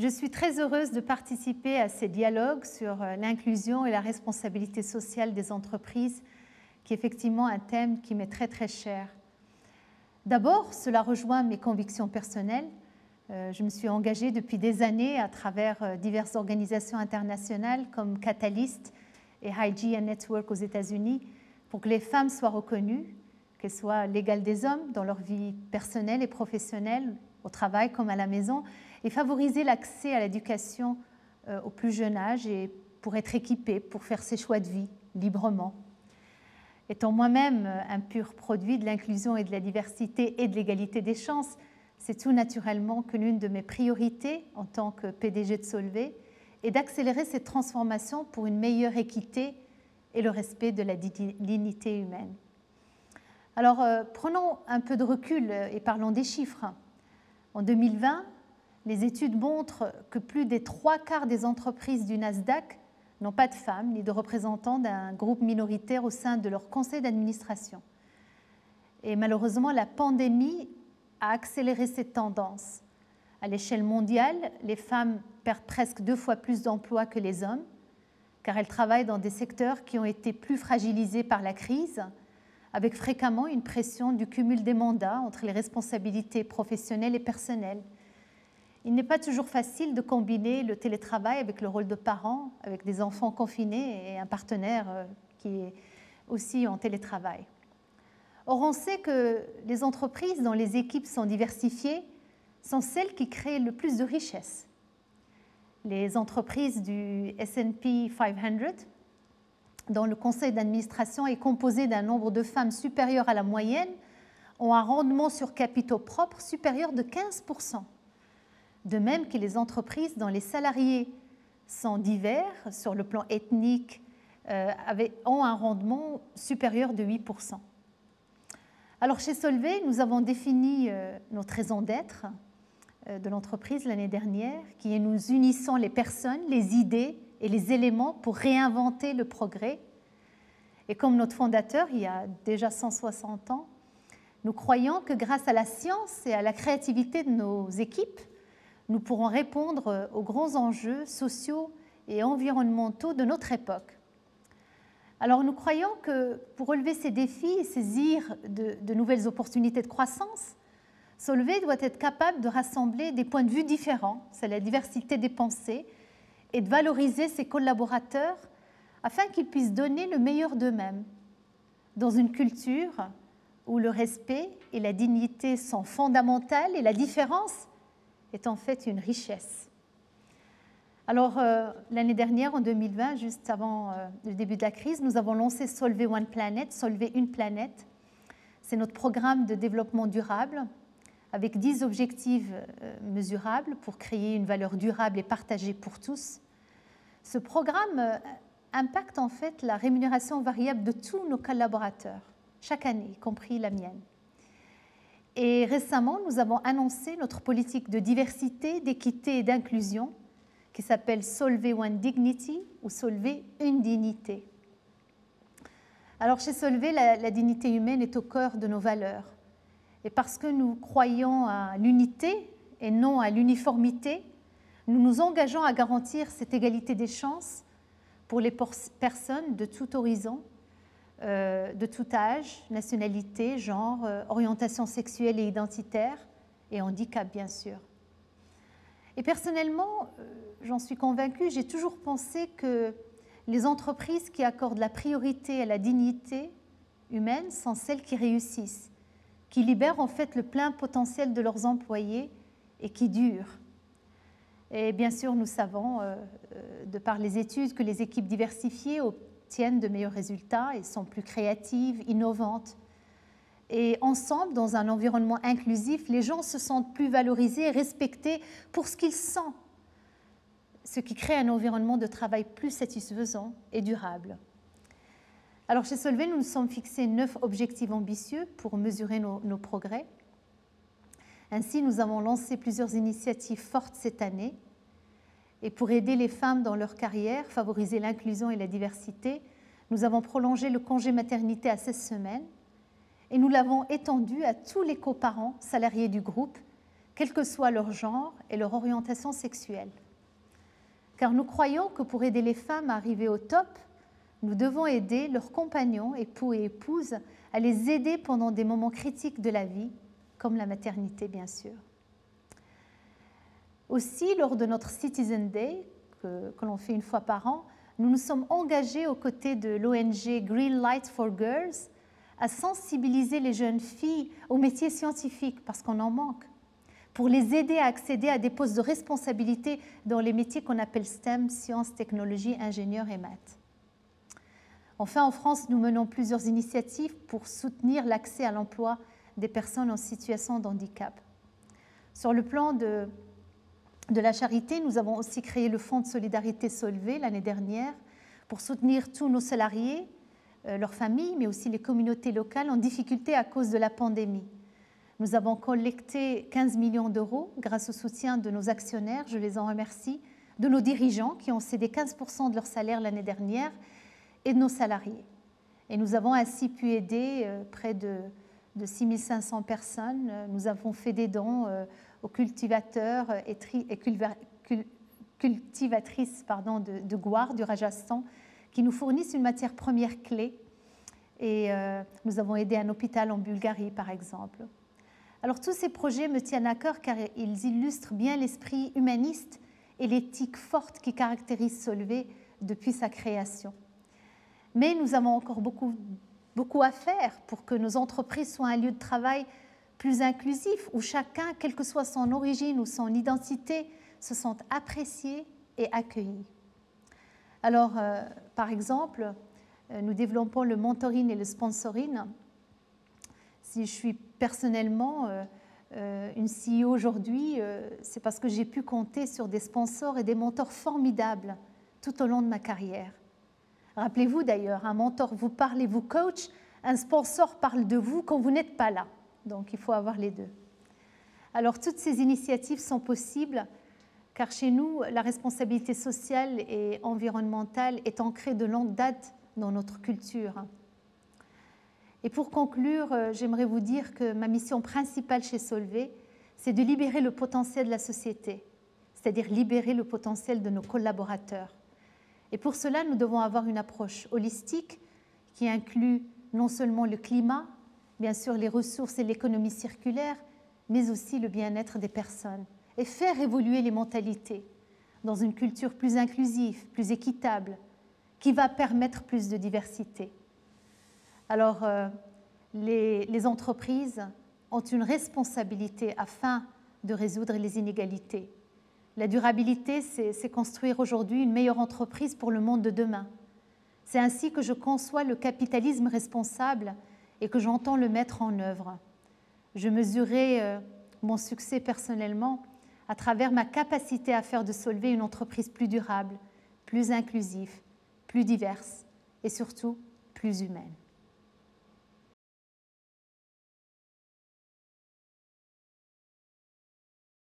Je suis très heureuse de participer à ces dialogues sur l'inclusion et la responsabilité sociale des entreprises, qui est effectivement un thème qui m'est très très cher. D'abord, cela rejoint mes convictions personnelles. Je me suis engagée depuis des années à travers diverses organisations internationales comme Catalyst et Hygiene Network aux États-Unis pour que les femmes soient reconnues, qu'elles soient l'égale des hommes dans leur vie personnelle et professionnelle, au travail comme à la maison, et favoriser l'accès à l'éducation au plus jeune âge et pour être équipée, pour faire ses choix de vie librement. Étant moi-même un pur produit de l'inclusion et de la diversité et de l'égalité des chances, c'est tout naturellement que l'une de mes priorités en tant que PDG de Solvay est d'accélérer cette transformation pour une meilleure équité et le respect de la dignité humaine. Alors, prenons un peu de recul et parlons des chiffres. En 2020, les études montrent que plus des 3/4 des entreprises du Nasdaq n'ont pas de femmes ni de représentants d'un groupe minoritaire au sein de leur conseil d'administration. Et malheureusement, la pandémie a accéléré cette tendance. À l'échelle mondiale, les femmes perdent presque 2 fois plus d'emplois que les hommes, car elles travaillent dans des secteurs qui ont été plus fragilisés par la crise, avec fréquemment une pression du cumul des mandats entre les responsabilités professionnelles et personnelles. Il n'est pas toujours facile de combiner le télétravail avec le rôle de parent, avec des enfants confinés et un partenaire qui est aussi en télétravail. Or, on sait que les entreprises dont les équipes sont diversifiées sont celles qui créent le plus de richesses. Les entreprises du S&P 500, dont le conseil d'administration est composé d'un nombre de femmes supérieur à la moyenne, ont un rendement sur capitaux propres supérieur de 15%. De même que les entreprises dont les salariés sont divers sur le plan ethnique ont un rendement supérieur de 8%. Alors chez Solvay, nous avons défini notre raison d'être de l'entreprise l'année dernière, qui est nous unissons les personnes, les idées et les éléments pour réinventer le progrès. Et comme notre fondateur, il y a déjà 160 ans, nous croyons que grâce à la science et à la créativité de nos équipes, nous pourrons répondre aux grands enjeux sociaux et environnementaux de notre époque. Alors nous croyons que pour relever ces défis et saisir de nouvelles opportunités de croissance, Solvay doit être capable de rassembler des points de vue différents, c'est la diversité des pensées, et de valoriser ses collaborateurs afin qu'ils puissent donner le meilleur d'eux-mêmes dans une culture où le respect et la dignité sont fondamentales et la différence est en fait une richesse. Alors, l'année dernière, en 2020, juste avant le début de la crise, nous avons lancé Solvay One Planet, Solvay Une Planète. C'est notre programme de développement durable avec 10 objectifs mesurables pour créer une valeur durable et partagée pour tous. Ce programme impacte en fait la rémunération variable de tous nos collaborateurs, chaque année, y compris la mienne. Et récemment, nous avons annoncé notre politique de diversité, d'équité et d'inclusion qui s'appelle Solvay One Dignity ou Solvay Une Dignité. Alors chez Solvay, la dignité humaine est au cœur de nos valeurs. Et parce que nous croyons à l'unité et non à l'uniformité, nous nous engageons à garantir cette égalité des chances pour les personnes de tout horizon, de tout âge, nationalité, genre, orientation sexuelle et identitaire, et handicap bien sûr. Et personnellement, j'en suis convaincue, j'ai toujours pensé que les entreprises qui accordent la priorité à la dignité humaine sont celles qui réussissent, qui libèrent en fait le plein potentiel de leurs employés et qui durent. Et bien sûr, nous savons, de par les études, que les équipes diversifiées obtiennent de meilleurs résultats et sont plus créatives, innovantes. Et ensemble, dans un environnement inclusif, les gens se sentent plus valorisés et respectés pour ce qu'ils sont, ce qui crée un environnement de travail plus satisfaisant et durable. Alors chez Solvay, nous nous sommes fixés 9 objectifs ambitieux pour mesurer nos progrès. Ainsi, nous avons lancé plusieurs initiatives fortes cette année. Et pour aider les femmes dans leur carrière, favoriser l'inclusion et la diversité, nous avons prolongé le congé maternité à 16 semaines et nous l'avons étendu à tous les coparents salariés du groupe, quel que soit leur genre et leur orientation sexuelle. Car nous croyons que pour aider les femmes à arriver au top, nous devons aider leurs compagnons, époux et épouses, à les aider pendant des moments critiques de la vie, comme la maternité, bien sûr. Aussi, lors de notre Citizen Day, que l'on fait une fois par an, nous nous sommes engagés aux côtés de l'ONG Green Light for Girls à sensibiliser les jeunes filles aux métiers scientifiques, parce qu'on en manque, pour les aider à accéder à des postes de responsabilité dans les métiers qu'on appelle STEM, sciences, technologies, ingénieurs et maths. Enfin, en France, nous menons plusieurs initiatives pour soutenir l'accès à l'emploi des personnes en situation de handicap. Sur le plan de la charité, nous avons aussi créé le Fonds de solidarité Solvay l'année dernière pour soutenir tous nos salariés, leurs familles, mais aussi les communautés locales en difficulté à cause de la pandémie. Nous avons collecté 15 millions d'euros grâce au soutien de nos actionnaires, je les en remercie, de nos dirigeants qui ont cédé 15% de leur salaire l'année dernière et de nos salariés. Et nous avons ainsi pu aider près de 6 500 personnes. Nous avons fait des dons aux cultivateurs et cultivatrices de Gouard, du Rajasthan, qui nous fournissent une matière première clé. Et nous avons aidé un hôpital en Bulgarie, par exemple. Alors tous ces projets me tiennent à cœur car ils illustrent bien l'esprit humaniste et l'éthique forte qui caractérise Solvay depuis sa création. Mais nous avons encore beaucoup à faire pour que nos entreprises soient un lieu de travail plus inclusif, où chacun, quelle que soit son origine ou son identité, se sent apprécié et accueilli. Alors, par exemple, nous développons le mentoring et le sponsoring. Si je suis personnellement une CEO aujourd'hui, c'est parce que j'ai pu compter sur des sponsors et des mentors formidables tout au long de ma carrière. Rappelez-vous d'ailleurs, un mentor vous parle et vous coach, un sponsor parle de vous quand vous n'êtes pas là. Donc il faut avoir les deux. Alors toutes ces initiatives sont possibles car chez nous, la responsabilité sociale et environnementale est ancrée de longue date dans notre culture. Et pour conclure, j'aimerais vous dire que ma mission principale chez Solvay, c'est de libérer le potentiel de la société, c'est-à-dire libérer le potentiel de nos collaborateurs. Et pour cela, nous devons avoir une approche holistique qui inclut non seulement le climat, bien sûr les ressources et l'économie circulaire, mais aussi le bien-être des personnes et faire évoluer les mentalités dans une culture plus inclusive, plus équitable, qui va permettre plus de diversité. Alors, les entreprises ont une responsabilité afin de résoudre les inégalités. La durabilité, c'est construire aujourd'hui une meilleure entreprise pour le monde de demain. C'est ainsi que je conçois le capitalisme responsable et que j'entends le mettre en œuvre. Je mesurerai mon succès personnellement à travers ma capacité à faire de Solvay une entreprise plus durable, plus inclusive, plus diverse et surtout plus humaine.